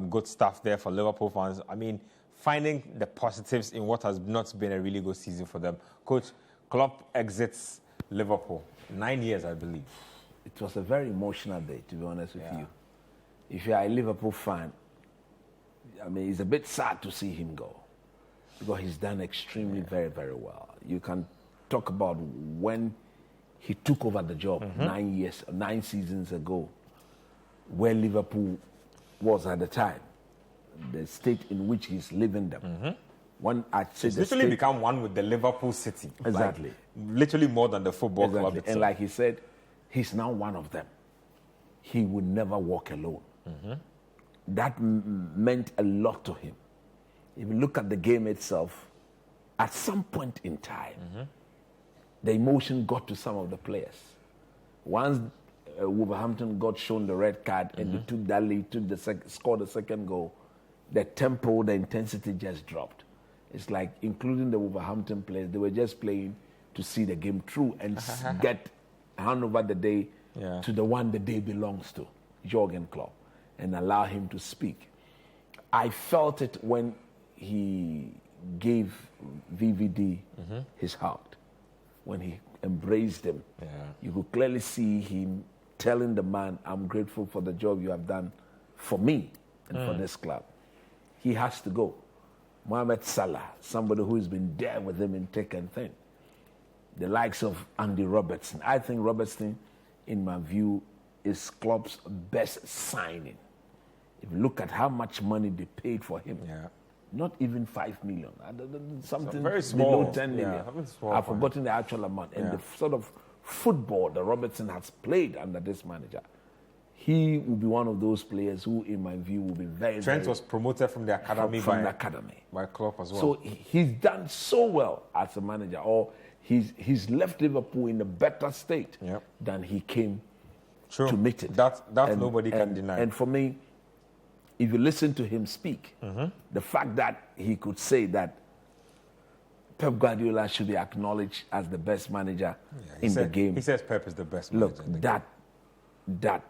good stuff there for Liverpool fans. I mean, finding the positives in what has not been a really good season for them. Coach, Klopp exits Liverpool. 9 years, I believe. It was a very emotional day, to be honest with you. If you are a Liverpool fan, I mean, it's a bit sad to see him go because he's done extremely very, very well. You can talk about when he took over the job 9 seasons ago, where Liverpool was at the time, the state in which he's living them. When I say He's literally become one with the Liverpool City. Exactly. Like, literally more than the football club itself. And like he said, he's now one of them. He would never walk alone. That meant a lot to him. If you look at the game itself, at some point in time, the emotion got to some of the players. Once Wolverhampton got shown the red card and they took that lead, scored the second goal, the tempo, the intensity just dropped. It's like, including the Wolverhampton players, they were just playing to see the game through and hand over the day to the one the day belongs to, Jürgen Klopp, and allow him to speak. I felt it when he gave VVD his heart, when he embraced him. You could clearly see him telling the man, I'm grateful for the job you have done for me and for this club. He has to go. Mohamed Salah, somebody who has been there with him in thick and thin. The likes of Andy Robertson. I think Robertson, in my view, is Klopp's best signing. If you look at how much money they paid for him, not even 5 million, something very small, below 10 million. I've forgotten the actual amount. And the sort of football that Robertson has played under this manager, he will be one of those players who, in my view, will be very, Trent was promoted from the academy by Klopp as well. So he's done so well as a manager, or he's left Liverpool in a better state than he came to meet it. That nobody can deny. And for me, if you listen to him speak, the fact that he could say that Pep Guardiola should be acknowledged as the best manager in the game. He says Pep is the best manager. Look, that,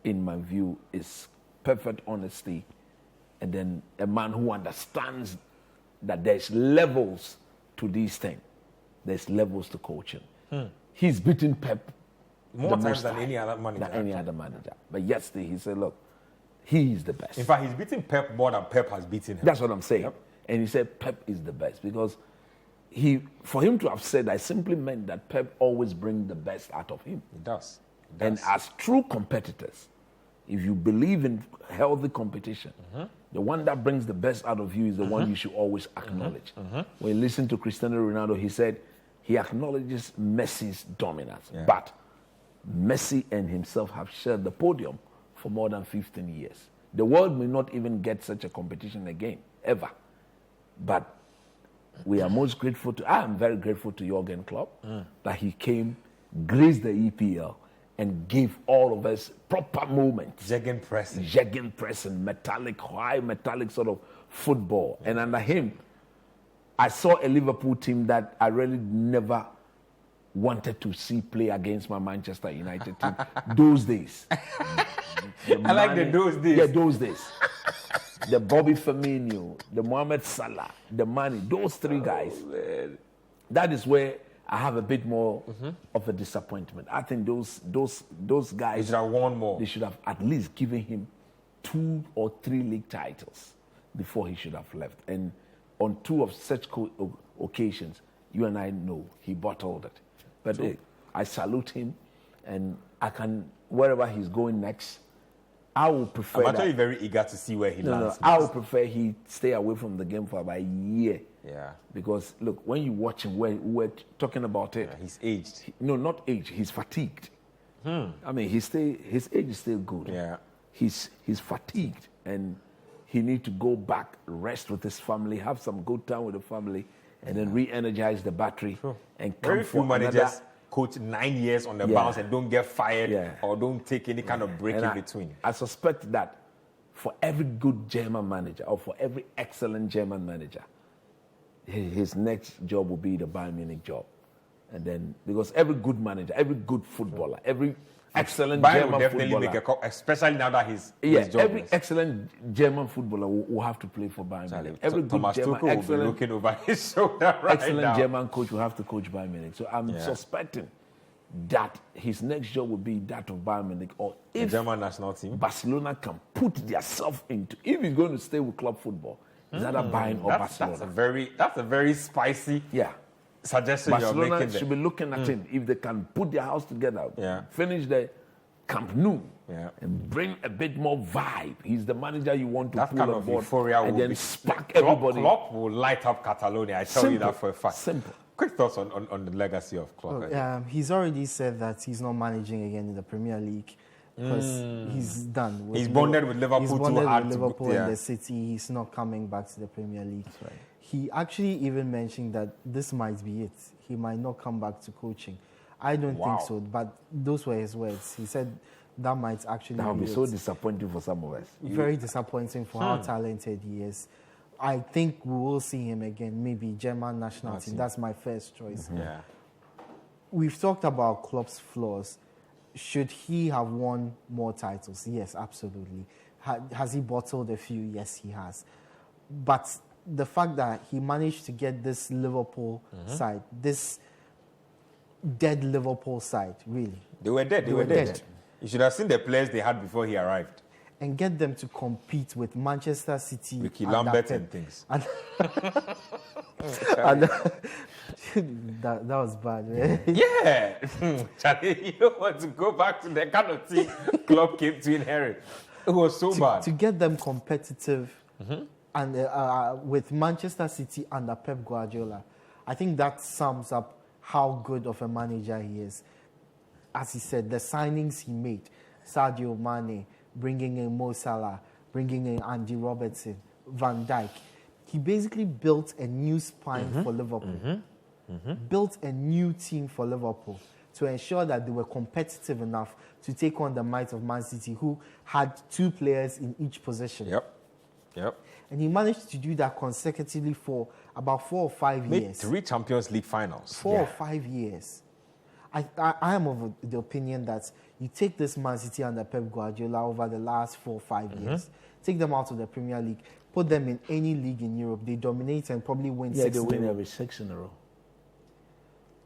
in my view, is perfect honesty. And then a man who understands that there's levels to these things. There's levels to coaching. He's beaten Pep more times than any other manager. But yesterday he said, look, he is the best. In fact, he's beaten Pep more than Pep has beaten him. That's what I'm saying. And he said Pep is the best because for him to have said that simply meant that Pep always brings the best out of him. He does. And as true competitors, if you believe in healthy competition, the one that brings the best out of you is the one you should always acknowledge. When you listen to Cristiano Ronaldo, he said he acknowledges Messi's dominance. But Messi and himself have shared the podium for more than 15 years. The world may not even get such a competition again, ever. But we are most grateful I am very grateful to Jürgen Klopp that he came, graced the EPL, and gave all of us proper moments. Gegenpressing, high metallic sort of football. And under him, I saw a Liverpool team that I really never wanted to see play against my Manchester United team. Those days. I like those days. Yeah, those days. The Bobby Firmino, the Mohamed Salah, the Mane, those three guys. That is where I have a bit more of a disappointment. I think those guys, they should have won more. They should have at least given him 2 or 3 league titles before he should have left. And on 2 of such occasions, you and I know he bottled it. But I salute him, and I can, wherever he's going next, I would prefer. I'm actually very eager to see where he lands. I would prefer he stay away from the game for about a year. Yeah. Because look, when you watch him, we're talking about it. He's aged. No, not aged. He's fatigued. I mean, his age is still good. Yeah. He's fatigued, and he needs to go back, rest with his family, have some good time with the family, and then re-energize the battery and come very few managers coach 9 years on the bounce and don't get fired or don't take any kind of break in between. I suspect that for every good German manager or for every excellent German manager, his next job will be the Bayern Munich job. And then, because every good manager, every good footballer, every excellent Bayern German will definitely footballer, make especially now that his job every excellent German footballer will have to play for Bayern Munich. Every Thomas good German, Tuchel will be looking over his shoulder right excellent now. German coach will have to coach Bayern Munich. So I'm suspecting that his next job would be that of Bayern Munich, or The if German national team. Barcelona can put themselves into, if he's going to stay with club football, is either Bayern or Barcelona. That's a very spicy suggestion you're Barcelona making there. should be looking at him. If they can put their house together, finish the Camp Nou, and bring a bit more vibe. He's the manager you want to That pull kind on of board euphoria and will then be spark everybody. Klopp will light up Catalonia. I tell you that for a fact. Simple. Quick thoughts on the legacy of Klopp. He's already said that he's not managing again in the Premier League because he's done. He's bonded with Liverpool He's too bonded hard with to- Liverpool and the City. He's not coming back to the Premier League. That's right. He actually even mentioned that this might be it. He might not come back to coaching. I don't think so, but those were his words. He said that might actually That would be be it. so disappointing for some of us. Very disappointing for how talented he is. I think we will see him again, maybe German national team. That's my first choice. Yeah. We've talked about Klopp's flaws. Should he have won more titles? Yes, absolutely. Has he bottled a few? Yes, he has. But the fact that he managed to get this Liverpool side, this dead Liverpool side, really. They were dead. They were dead. You should have seen the players they had before he arrived. And get them to compete with Manchester City. Ricky and Lambert that- and things. And and that was bad, man. Yeah. Charlie, you don't want to go back to the kind of team Klopp came to inherit. It was so bad. To get them competitive and with Manchester City under Pep Guardiola, I think that sums up how good of a manager he is. As he said, the signings he made, Sadio Mane, bringing in Mo Salah, bringing in Andy Robertson, Van Dijk. He basically built a new spine for Liverpool, built a new team for Liverpool to ensure that they were competitive enough to take on the might of Man City, who had two players in each position. Yep. And he managed to do that consecutively for about 4 or 5 Made years. 3 Champions League finals. 4 or 5 years. I am of the opinion that you take this Man City under Pep Guardiola over the last 4 or 5 years, take them out of the Premier League, put them in any league in Europe, they dominate and probably win 6 they in a win row. every 6 in a row.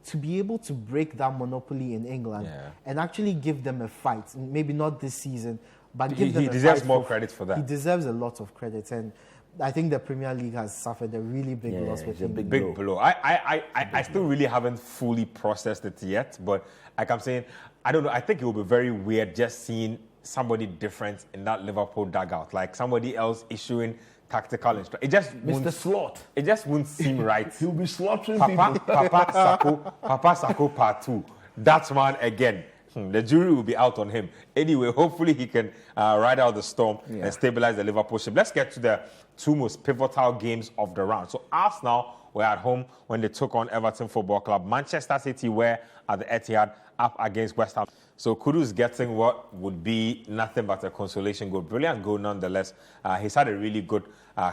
To be able to break that monopoly in England and actually give them a fight, maybe not this season, but give them a fight. He deserves more credit for that. He deserves a lot of credit, and I think the Premier League has suffered a really big loss with him. Big blow. I still really haven't fully processed it yet, but like I'm saying, I don't know. I think it will be very weird just seeing somebody different in that Liverpool dugout, like somebody else issuing tactical instructions. It just Mr. Slot. It just won't seem right. He'll be slaughtering people. Papa Sako Part 2. That man again. The jury will be out on him. Anyway, hopefully he can ride out the storm and stabilize the Liverpool ship. Let's get to the 2 most pivotal games of the round. So Arsenal were at home when they took on Everton Football Club. Manchester City were at the Etihad up against West Ham. So Kudus getting what would be nothing but a consolation goal. Brilliant goal nonetheless. He's had a really good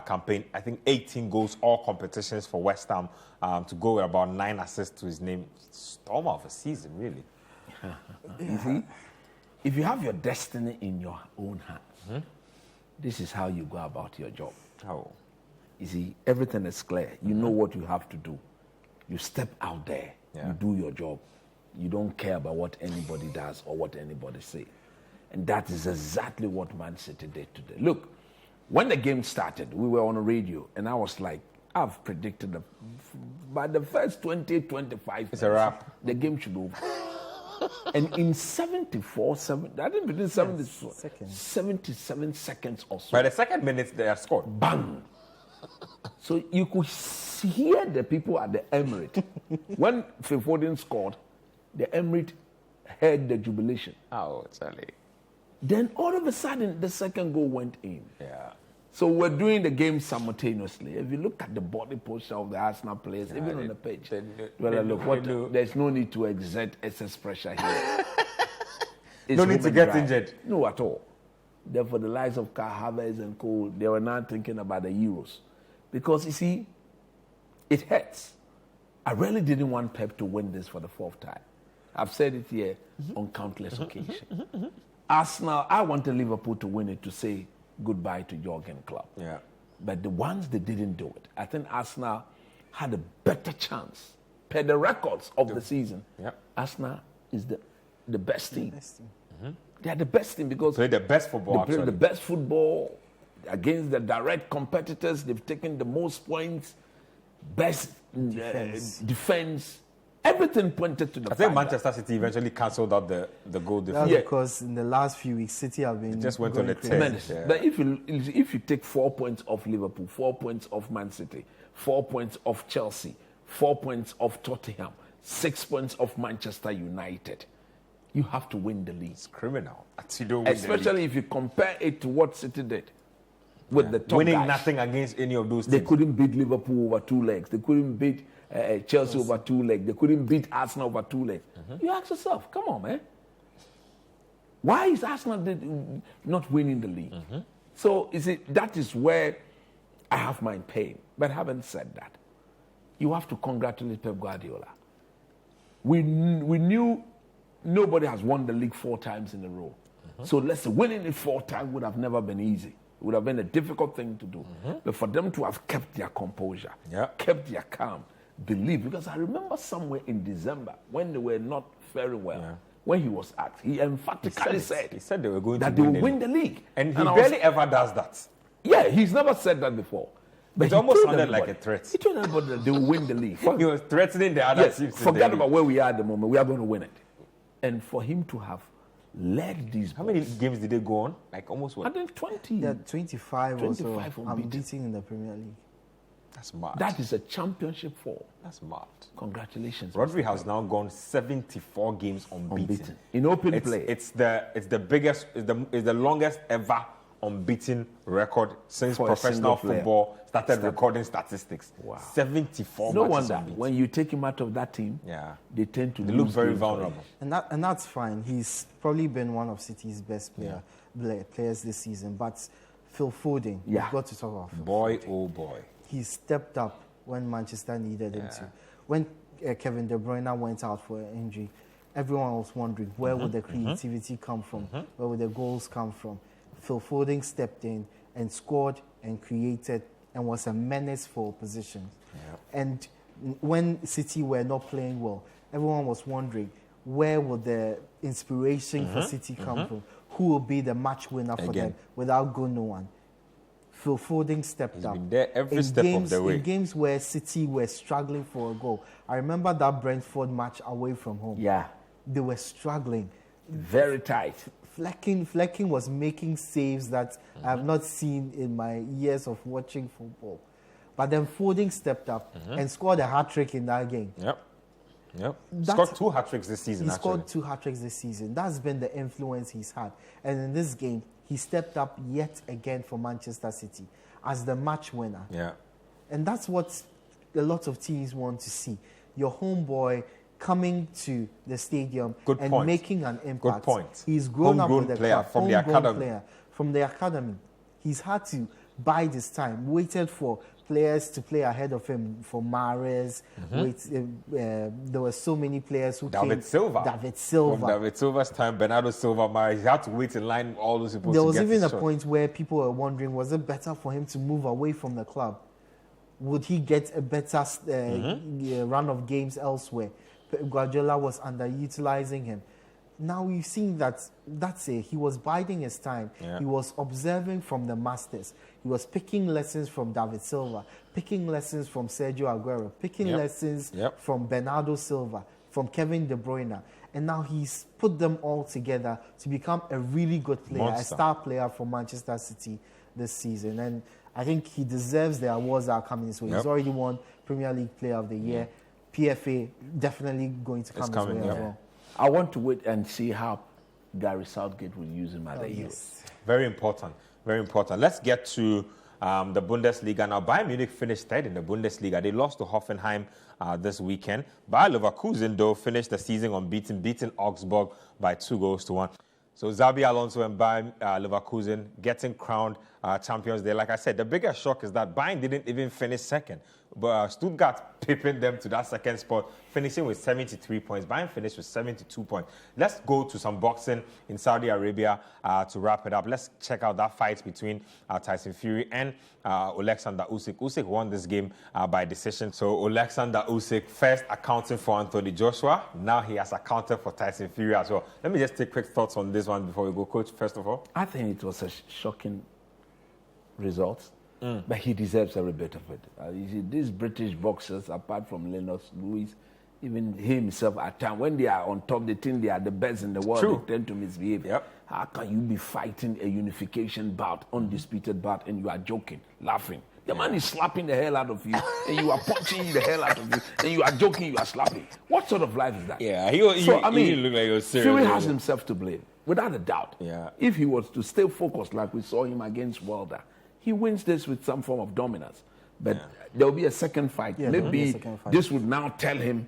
campaign. I think 18 goals, all competitions for West Ham, to go with about 9 assists to his name. Storm of a season, really. You see, if you have your destiny in your own hands, this is how you go about your job. Oh. You see, everything is clear. You know what you have to do. You step out there. You do your job. You don't care about what anybody does or what anybody says. And that is exactly what Man City did today. Look, when the game started, we were on the radio, and I was like, I've predicted that by the first 20, 25 it's a wrap. The game should be over. And in 77 seconds or so. By the second minute, they had scored. Bang! So you could hear the people at the Emirates. When Phil Foden scored, the Emirates heard the jubilation. Oh, Charlie. Then all of a sudden, the second goal went in. Yeah. So we're doing the game simultaneously. If you look at the body posture of the Arsenal players, even on the pitch, there's no need to exert excess pressure here. No need to get injured. No, at all. Therefore, the likes of Kai Havertz and Cole, they were not thinking about the Euros. Because, you see, it hurts. I really didn't want Pep to win this for the 4th time. I've said it here on countless occasions. Arsenal, I wanted Liverpool to win it to say goodbye to Jürgen Klopp. Yeah. But the ones that didn't do it, I think Arsenal had a better chance per the records of the season. Yep. Arsenal is the best team. Best team. They are the best team because Play the best football, they play actually. the best football against the direct competitors. They've taken the most points, best defense. Everything pointed to the I think fact Manchester City eventually cancelled out the goal That's difference. because in the last few weeks, City have been just went going on a crazy. tear. Tremendous. Yeah. But if you take 4 points off Liverpool, 4 points off Man City, 4 points off Chelsea, 4 points off Tottenham, 6 points off Manchester United, you have to win the league. It's criminal. You don't win the Especially if you compare it to what City did with the top winning guys. nothing against any of those They teams. couldn't beat Liverpool over 2 legs. They couldn't beat Chelsea over 2 legs. They couldn't beat Arsenal over 2 legs. You ask yourself, come on, man. Why is Arsenal not winning the league? So that is where I have my pain. But having said that, you have to congratulate Pep Guardiola. We knew nobody has won the league 4 times in a row. So let's say winning it 4 times would have never been easy. It would have been a difficult thing to do. But for them to have kept their composure, kept their calm, believe, because I remember somewhere in December when they were not very well, when he was asked, he emphatically said they were going that to they will win the league. And he barely ever does that. Yeah, he's never said that before. But It he almost told sounded everybody- like a threat. He told everybody that they will win the league. He was threatening the other Yes, teams. in forget the about league. where we are at the moment. We are going to win it. And for him to have led these How many games did they go on? Like almost what? 120. Yeah, 25 or so 25 unbeaten. unbeaten in the Premier League. That's mad. That is a championship form. That's mad. Congratulations. Rodri has now gone 74 games unbeaten. In open play. It's the biggest, it's the longest ever unbeaten record since For a professional single player. football started recording statistics. Wow. 74 No matches wonder unbeaten. when you take him out of that team, they tend to They look lose very games for vulnerable. him. And that's fine. He's probably been one of City's best players this season. But Phil Foden, Yeah. we've got to talk about Phil Boy, Foden. oh boy. He stepped up when Manchester needed him to. When Kevin De Bruyne went out for an injury, everyone was wondering where would the creativity come from? Where would the goals come from? Phil Foden stepped in and scored and created and was a menace for opposition. And when City were not playing well, everyone was wondering where would the inspiration for City come from? Who will be the match winner for them without Gundogan? Phil Foden stepped up. Been there every step of the way. In games where City were struggling for a goal. I remember that Brentford match away from home. Yeah. They were struggling. Very tight. Flecking was making saves that I have not seen in my years of watching football. But then Foden stepped up and scored a hat-trick in that game. Scored 2 hat-tricks this season, He actually. scored 2 hat-tricks this season. That's been the influence he's had. And in this game, he stepped up yet again for Manchester City as the match winner. And that's what a lot of teams want to see. Your homeboy coming to the stadium making an impact. Good point. He's grown up with the player club. from the academy. Player from the academy. He's had to bide his time, waited for players to play ahead of him, for Mahrez. There were so many players who came. David Silva. From David Silva's time, Bernardo Silva, Mahrez. He had to wait in line all those people. There was even a point where people were wondering, was it better for him to move away from the club? Would he get a better run of games elsewhere? Guardiola was underutilizing him. Now we've seen that's it. He was biding his time. He was observing from the masters. He was picking lessons from David Silva, picking lessons from Sergio Aguero, picking lessons from Bernardo Silva, from Kevin De Bruyne. And now he's put them all together to become a really good player, a star player for Manchester City this season. And I think he deserves the awards that are coming his way. He's already won Premier League Player of the Year. PFA definitely going to come his way as well. I want to wait and see how Gary Southgate will use him at the Euro. Very important. Very important. Let's get to the Bundesliga now. Bayern Munich finished third in the Bundesliga. They lost to Hoffenheim this weekend. Bayer Leverkusen, though, finished the season unbeaten, beating Augsburg by 2-1. So Xabi Alonso and Bayer Leverkusen getting crowned champions there. Like I said, the biggest shock is that Bayern didn't even finish second. But Stuttgart pipping them to that second spot, finishing with 73 points. Bayern finished with 72 points. Let's go to some boxing in Saudi Arabia to wrap it up. Let's check out that fight between Tyson Fury and Alexander Usyk. Usyk won this game by decision. So Alexander Usyk first accounting for Anthony Joshua. Now he has accounted for Tyson Fury as well. Let me just take quick thoughts on this one before we go. Coach, first of all. I think it was a shocking result. But he deserves every bit of it. You see, these British boxers, apart from Lennox Lewis, even he himself at times, when they are on top, they think they are the best in the world. True. They tend to misbehave. Yep. How can you be fighting a unification bout, undisputed bout, and you are joking, laughing? The man is slapping the hell out of you, and you are punching the hell out of you, and you are joking, you are slapping. What sort of life is that? Yeah, he looked like he was serious. Fury has himself to blame, without a doubt. Yeah. If he was to stay focused like we saw him against Wilder, he wins this with some form of dominance. But there will be a second fight. Yeah, maybe second fight. this would now tell him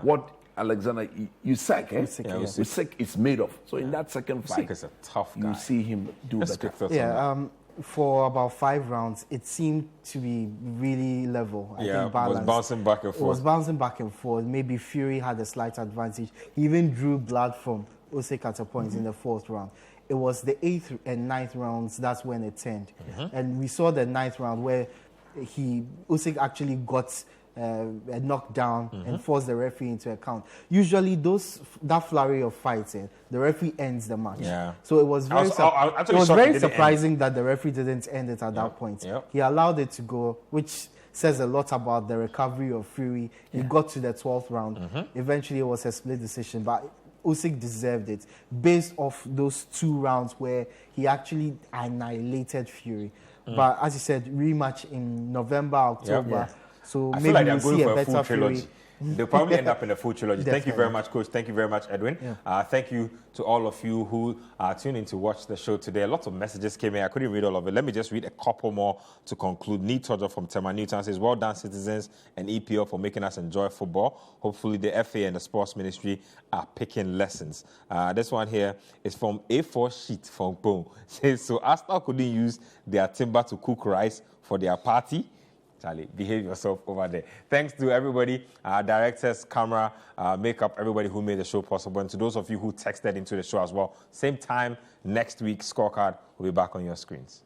what Alexander Usyk, Usyk is made of. So in that second fight, Usyk is a tough guy. you see him do better. For about 5 rounds, it seemed to be really level. I think balanced. It was bouncing back and forth. It was bouncing back and forth. Maybe Fury had a slight advantage. He even drew blood from Usyk at a point in the 4th round. It was the 8th and 9th rounds, that's when it turned. And we saw the 9th round where Usyk actually got a knockdown and forced the referee into account. Usually that flurry of fighting, the referee ends the match. Yeah. So it was very surprising that the referee didn't end it at that point. He allowed it to go, which says a lot about the recovery of Fury. He got to the 12th round. Eventually it was a split decision, but Usyk deserved it based off those 2 rounds where he actually annihilated Fury. But as you said, rematch in November, October. So I maybe feel like they're we'll going see for a a full better trilogy. Fury. They'll probably end up in a full trilogy. Definitely. Thank you very much, Coach. Thank you very much, Edwin. Thank you to all of you who tuned in to watch the show today. A lot of messages came in. I couldn't read all of it. Let me just read a couple more to conclude. Need Tojo from Tema Newtown says, well done, citizens and EPL, for making us enjoy football. Hopefully the FA and the sports ministry are picking lessons. This one here is from A4 Sheet from Boom. Says, so Arsenal couldn't use their timber to cook rice for their party. Charlie, behave yourself over there. Thanks to everybody, directors, camera, makeup, everybody who made the show possible. And to those of you who texted into the show as well. Same time next week, Scorecard will be back on your screens.